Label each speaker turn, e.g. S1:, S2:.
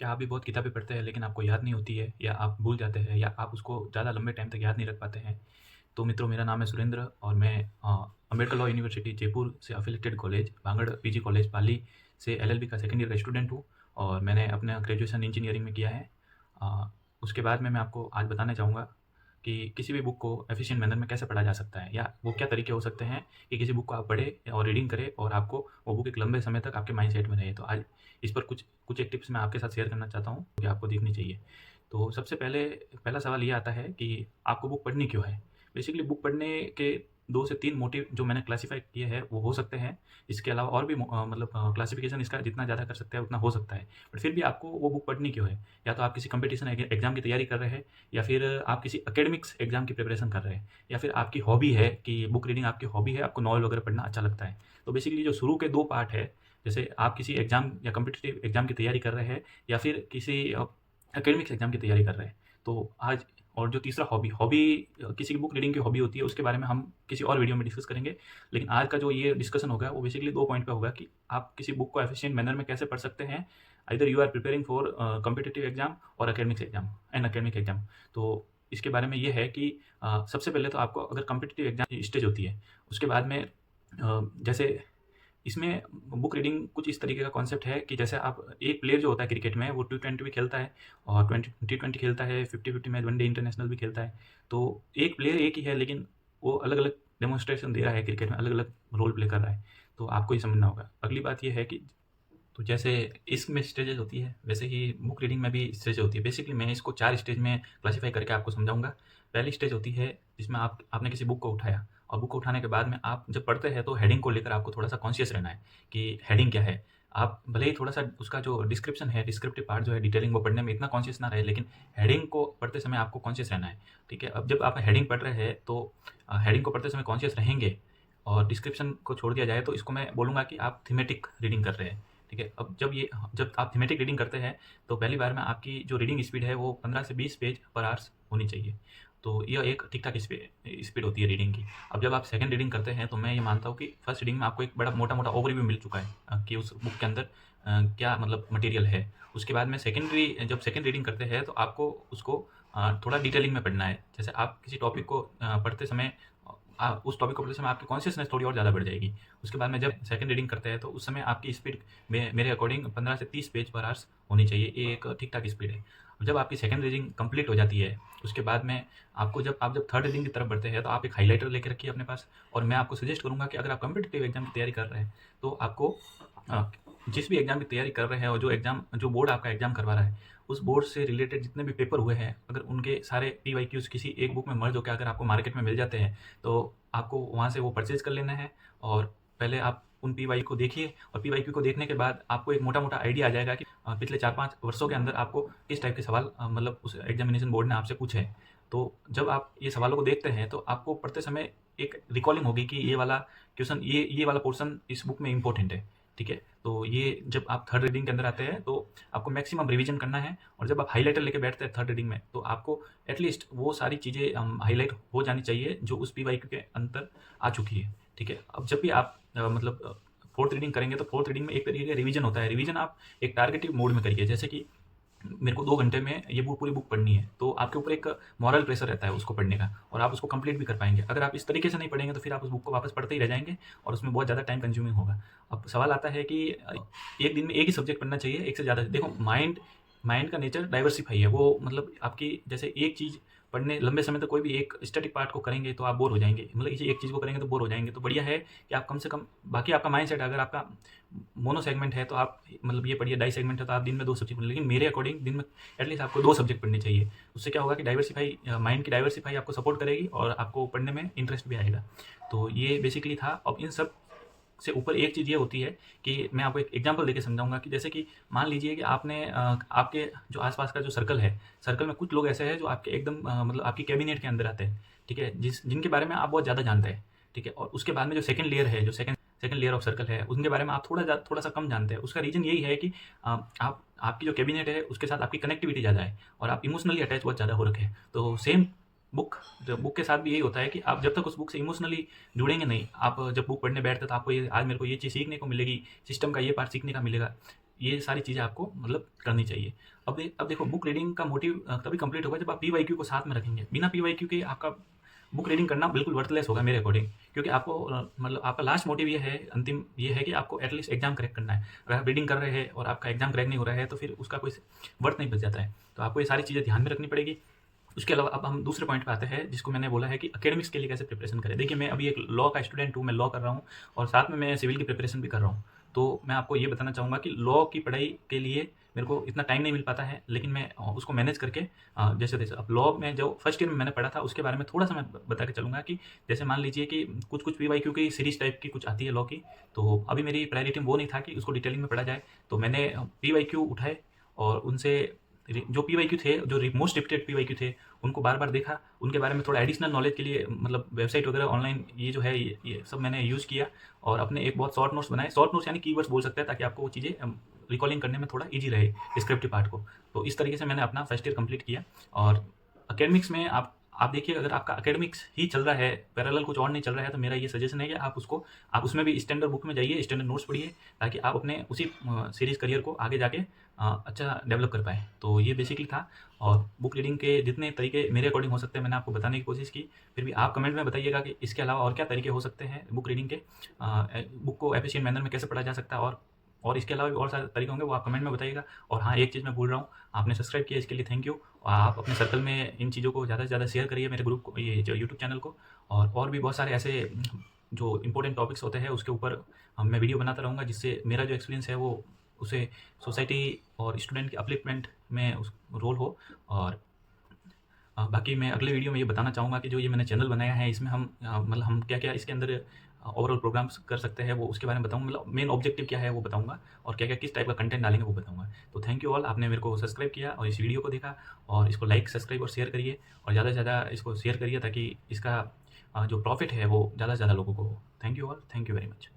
S1: क्या आप भी बहुत किताबें पढ़ते हैं लेकिन आपको याद नहीं होती है या आप भूल जाते हैं या आप उसको ज़्यादा लंबे टाइम तक याद नहीं रख पाते हैं? तो मित्रों, मेरा नाम है सुरेंद्र और मैं अम्बेडकर लॉ यूनिवर्सिटी जयपुर से affiliated college Bangur PG college Pali से एलएलबी का सेकंड ईयर का स्टूडेंट हूँ और मैंने अपना ग्रेजुएशन इंजीनियरिंग में किया है। उसके बाद में मैं आपको आज बताना चाहूँगा कि किसी भी बुक को एफिशिएंट मैनर में कैसे पढ़ा जा सकता है या वो क्या तरीके हो सकते हैं कि किसी बुक को आप पढ़ें और रीडिंग करें और आपको वो बुक एक लंबे समय तक आपके माइंड सेट में रहे। तो आज इस पर कुछ कुछ एक टिप्स मैं आपके साथ शेयर करना चाहता हूँ कि आपको देखनी चाहिए। तो सबसे पहला सवाल ये आता है कि आपको बुक पढ़नी क्यों है? बेसिकली बुक पढ़ने के 2 से 3 मोटिव जो मैंने क्लासिफ़ाई किए हैं वो हो सकते हैं। इसके अलावा और भी मतलब क्लासिफ़िकेशन इसका जितना ज़्यादा कर सकते हैं उतना हो सकता है। बट फिर भी आपको वो बुक पढ़नी क्यों है? या तो आप किसी कॉम्पिटिशन एग्ज़ाम की तैयारी कर रहे हैं या फिर आप किसी एकेडमिक्स एग्ज़ाम की प्रिपरेशन कर रहे हैं या फिर आपकी हॉबी है कि बुक रीडिंग आपकी हॉबी है, आपको नॉवल वगैरह पढ़ना अच्छा लगता है। तो बेसिकली जो शुरू के 2 पार्ट है, जैसे आप किसी एग्ज़ाम या कॉम्पिटिटिव एग्ज़ाम की तैयारी कर रहे हैं या फिर किसी एकेडमिक्स एग्ज़ाम की तैयारी कर रहे हैं। तो आज और जो तीसरा हॉबी हॉबी किसी की बुक रीडिंग की हॉबी होती है, उसके बारे में हम किसी और वीडियो में डिस्कस करेंगे। लेकिन आज का जो ये डिस्कशन होगा वो बेसिकली 2 पॉइंट पे होगा कि आप किसी बुक को एफिशिएंट मैनर में कैसे पढ़ सकते हैं। Either you are preparing for competitive exam और academics exam and academic exam. तो इसके बारे में ये है कि सबसे पहले तो आपको अगर कॉम्पिटिटिव एग्ज़ाम की स्टेज होती है, उसके बाद में जैसे इसमें बुक रीडिंग कुछ इस तरीके का कॉन्सेप्ट है कि जैसे आप एक प्लेयर जो होता है क्रिकेट में वो टी20 भी खेलता है और टी20 खेलता है, 50-50 मैच, वनडे इंटरनेशनल भी खेलता है। तो एक प्लेयर एक ही है लेकिन वो अलग-अलग डेमोंस्ट्रेशन दे रहा है क्रिकेट में, अलग-अलग रोल प्ले कर रहा है। तो आपको ये समझना होगा। अगली बात ये है कि तो जैसे इसमें स्टेजेस होती है वैसे ही बुक रीडिंग में भी स्टेज होती है। बेसिकली मैं इसको 4 स्टेज में क्लासिफाई करके आपको समझाऊँगा। पहली स्टेज होती है जिसमें आपने किसी बुक को उठाया और बुक को उठाने के बाद में आप जब पढ़ते हैं तो हेडिंग को लेकर आपको थोड़ा-सा कॉन्शियस रहना है कि हेडिंग क्या है। आप भले ही थोड़ा-सा उसका जो डिस्क्रिप्शन है, डिस्क्रिप्टिव पार्ट जो है डिटेलिंग वो पढ़ने में इतना कॉन्शियस ना रहे, लेकिन हेडिंग को पढ़ते समय आपको कॉन्शियस रहना है। ठीक है? अब जब आप हेडिंग पढ़ रहे हैं तो हेडिंग को पढ़ते समय कॉन्शियस रहेंगे और डिस्क्रिप्शन को छोड़ दिया जाए तो इसको मैं बोलूँगा कि आप थीमेटिक रीडिंग कर रहे हैं। ठीक है? अब जब आप थीमेटिक रीडिंग करते हैं तो पहली बार में आपकी जो रीडिंग स्पीड है वो 15 से 20 पेज पर आवर्स होनी चाहिए। तो यह एक ठीक-ठाक स्पीड होती है रीडिंग की। अब जब आप सेकंड रीडिंग करते हैं तो मैं ये मानता हूँ कि फर्स्ट रीडिंग में आपको एक बड़ा मोटा-मोटा ओवरव्यू मिल चुका है कि उस बुक के अंदर क्या मतलब मटेरियल है। उसके बाद में जब सेकंड रीडिंग करते हैं तो आपको उसको थोड़ा डिटेलिंग में पढ़ना है। जैसे आप किसी टॉपिक को पढ़ते समय उस टॉपिक को पढ़ते समय आपकी कॉन्शियसनेस थोड़ी और ज़्यादा बढ़ जाएगी। उसके बाद में जब सेकंड रीडिंग करते हैं तो उस समय आपकी स्पीड मेरे अकॉर्डिंग 15 से 30 पेज पर आवर्स होनी चाहिए। ये एक ठीक-ठाक स्पीड है। जब आपकी सेकंड रीडिंग कंप्लीट हो जाती है, उसके बाद में आपको जब थर्ड रीडिंग की तरफ बढ़ते हैं तो आप एक हाइलाइटर लेके रखिए अपने पास और मैं आपको सजेस्ट करूँगा कि अगर आप कॉम्पिटिटिव एग्ज़ाम की तैयारी कर रहे हैं, तो आपको अ, जिस भी एग्ज़ाम की तैयारी कर रहे हैं और जो बोर्ड आपका एग्ज़ाम करवा रहा है, उस बोर्ड से रिलेटेड जितने भी पेपर हुए हैं, अगर उनके सारे पीवाईक्यूज़ किसी एक बुक में मर्ज होके अगर आपको मार्केट में मिल जाते हैं, तो आपको वहाँ से वो परचेज़ कर लेना है और पहले आप उन पीवाई को देखिए और पीवाईक्यू को देखने के बाद आपको एक मोटा-मोटा आइडिया आ जाएगा कि पिछले 4-5 वर्षों के अंदर आपको किस टाइप के सवाल मतलब उस एग्ज़ामिनेशन बोर्ड ने आपसे पूछे हैं। तो जब आप ये सवालों को देखते हैं, तो आपको पढ़ते समय एक रिकॉलिंग होगी कि ये वाला क्वेश्चन ये वाला पोर्शन इस बुक में इम्पोर्टेंट है। ठीक है? तो ये जब आप थर्ड रीडिंग के अंदर आते हैं, तो आपको मैक्सिमम रिवीजन करना है और जब आप हाइलाइटर लेके बैठते हैं थर्ड रीडिंग में, तो आपको एटलीस्ट वो सारी चीज़ें हाइलाइट हो जानी चाहिए जो उस पीवाईक्यू के अंदर आ चुकी है। ठीक है? अब जब भी आप मतलब फोर्थ रीडिंग करेंगे तो फोर्थ रीडिंग में एक तरीके का रिवीजन होता है। रिवीजन आप एक टारगेटिव मोड में करिए, जैसे कि मेरे को 2 घंटे में ये पूरी बुक पढ़नी है, तो आपके ऊपर एक मॉरल प्रेशर रहता है उसको पढ़ने का और आप उसको कंप्लीट भी कर पाएँगे। अगर आप इस तरीके से नहीं पढ़ेंगे तो फिर आप उस बुक को वापस पढ़ते ही रह जाएँगे और उसमें बहुत ज़्यादा टाइम कंज्यूमिंग होगा। अब सवाल आता है कि एक दिन में एक ही सब्जेक्ट पढ़ना चाहिए, एक से ज़्यादा? देखो, माइंड माइंड का नेचर डाइवर्सिफ़ाई है। वो मतलब आपकी जैसे एक चीज़ पढ़ने लंबे समय तक कोई भी एक स्टैटिक पार्ट को करेंगे तो आप बोर हो जाएँगे। मतलब किसी एक चीज़ को करेंगे तो बोर हो जाएँगे। तो बढ़िया है कि आप कम से कम बाकी आपका माइंडसेट अगर आपका मोनो सेगमेंट है तो आप मतलब ये पढ़िए, डाई सेगमेंट है तो आप दिन में 2 सब्जेक्ट पढ़िए। लेकिन मेरे अकॉर्डिंग दिन में एटलीस्ट आपको 2 सब्जेक्ट पढ़ने चाहिए। उससे क्या होगा कि माइंड की डाइवर्सिफ़ाई आपको सपोर्ट करेगी और आपको पढ़ने में इंटरेस्ट भी आएगा। तो ये बेसिकली था। अब इन सब से ऊपर एक चीज़ ये होती है कि मैं आपको एक एग्जांपल देके समझाऊँगा कि जैसे कि मान लीजिए कि आपके जो आस-पास का जो सर्कल है, सर्कल में कुछ लोग ऐसे हैं जो आपके एकदम मतलब आपकी कैबिनेट के अंदर आते हैं, ठीक है? जिनके बारे में आप बहुत ज़्यादा जानते हैं, ठीक है? और उसके बाद में जो सेकंड लेयर है, जो सेकंड लेयर ऑफ सर्कल है, उनके बारे में आप थोड़ा-सा कम जानते हैं। उसका रीज़न यही है कि आपकी जो कैबिनेट है, उसके साथ आपकी कनेक्टिविटी ज़्यादा है और आप इमोशनली अटैच बहुत ज़्यादा हो रखे हैं। तो सेम बुक के साथ भी यही होता है कि आप जब तक उस बुक से इमोशनली जुड़ेंगे नहीं, आप जब बुक पढ़ने बैठते हैं तो आपको ये आज मेरे को ये चीज़ सीखने को मिलेगी, सिस्टम का ये पार्ट सीखने का मिलेगा। ये सारी चीज़ें आपको मतलब करनी चाहिए। अब देखो, बुक रीडिंग का मोटिव तभी कंप्लीट होगा जब आप पीवाईक्यू को साथ में रखेंगे। बिना पीवाईक्यू के आपका बुक रीडिंग करना बिल्कुल वर्थलेस होगा मेरे अकॉर्डिंग, क्योंकि आपको मतलब आपका लास्ट मोटिव ये है, अंतिम ये है कि आपको एटलीस्ट एग्जाम क्रैक करना है। अगर आप रीडिंग कर रहे हैं और आपका एग्जाम क्रैक नहीं हो रहा है तो फिर उसका कोई वर्थ नहीं बच जाता है। तो आपको ये सारी चीज़ें ध्यान में रखनी पड़ेगी। उसके अलावा अब हम दूसरे पॉइंट पे आते हैं, जिसको मैंने बोला है कि एकेडमिक्स के लिए कैसे प्रिपरेशन करें। देखिए, मैं अभी एक लॉ का स्टूडेंट हूँ, मैं लॉ कर रहा हूँ और साथ में मैं सिविल की प्रिपरेशन भी कर रहा हूँ। तो मैं आपको ये बताना चाहूँगा कि लॉ की पढ़ाई के लिए मेरे को इतना टाइम नहीं मिल पाता है, लेकिन मैं उसको मैनेज करके जैसे-तैसे अब लॉ में जो फर्स्ट ईयर में मैंने पढ़ा था उसके बारे में थोड़ा-सा मैं बता के चलूँगा कि जैसे मान लीजिए कि कुछ-कुछ पीवाईक्यू की सीरीज़ टाइप की कुछ आती है लॉ की, तो अभी मेरी प्रायोरिटी वो नहीं था कि उसको डिटेलिंग में पढ़ा जाए। तो मैंने पीवाईक्यू उठाए और उनसे जो पीवाईक्यू थे, जो मोस्ट रिपीटेड पीवाईक्यू थे, उनको बार-बार देखा, उनके बारे में थोड़ा एडिशनल नॉलेज के लिए मतलब वेबसाइट वगैरह ऑनलाइन ये जो है ये सब मैंने यूज़ किया और अपने एक बहुत शॉर्ट नोट्स बनाए। शॉर्ट नोट्स यानी कीवर्ड्स बोल सकते हैं, ताकि आपको वो चीज़ें रिकॉलिंग करने में थोड़ा ईज़ी रहे डिस्क्रिप्टिव पार्ट को। तो इस तरीके से मैंने अपना फर्स्ट ईयर कंप्लीट किया। और एकेडमिक्स में आप देखिए, अगर आपका एकेडमिक्स ही चल रहा है, पैरेलल कुछ और नहीं चल रहा है, तो मेरा ये सजेशन है कि आप उसमें भी स्टैंडर्ड बुक में जाइए, स्टैंडर्ड नोट्स पढ़िए, ताकि आप अपने उसी सीरीज़ करियर को आगे जाके अच्छा डेवलप कर पाएँ। तो ये बेसिकली था। और बुक रीडिंग के जितने तरीके मेरे अकॉर्डिंग हो सकते हैं मैंने आपको बताने की कोशिश की। फिर भी आप कमेंट में बताइएगा कि इसके अलावा और क्या तरीके हो सकते हैं बुक रीडिंग के, बुक को एफिशिएंट मैनर में कैसे पढ़ा जा सकता है, और इसके अलावा भी और सारे तरीके होंगे, वो आप कमेंट में बताइएगा। और हाँ, एक चीज़ मैं भूल रहा हूँ, आपने सब्सक्राइब किया इसके लिए थैंक यू। और आप अपने सर्कल में इन चीज़ों को ज़्यादा से ज़्यादा शेयर करिए, मेरे ग्रुप को, ये जो यूट्यूब चैनल को। और भी बहुत सारे ऐसे जो इंपॉर्टेंट टॉपिक्स होते हैं उसके ऊपर मैं वीडियो बनाता रहूँगा, जिससे मेरा जो एक्सपीरियंस है वो उसे सोसाइटी और स्टूडेंट के अपलिफ्टमेंट में उस रोल हो। और बाकी मैं अगले वीडियो में ये बताना चाहूँगा कि जो ये मैंने चैनल बनाया है इसमें हम मतलब हम क्या-क्या इसके अंदर ओवरऑल प्रोग्राम्स कर सकते हैं, वो उसके बारे में बताऊँगा। मतलब मेन ऑब्जेक्टिव क्या है वो बताऊँगा, और क्या-क्या किस टाइप का कंटेंट डालेंगे वो बताऊँगा। तो थैंक यू ऑल, आपने मेरे को सब्सक्राइब किया और इस वीडियो को देखा, और इसको लाइक, सब्सक्राइब और शेयर करिए, और ज़्यादा से ज़्यादा इसको शेयर करिए, ताकि इसका जो प्रॉफ़िट है वो ज़्यादा से ज़्यादा लोगों को हो। Thank you all, thank you very much.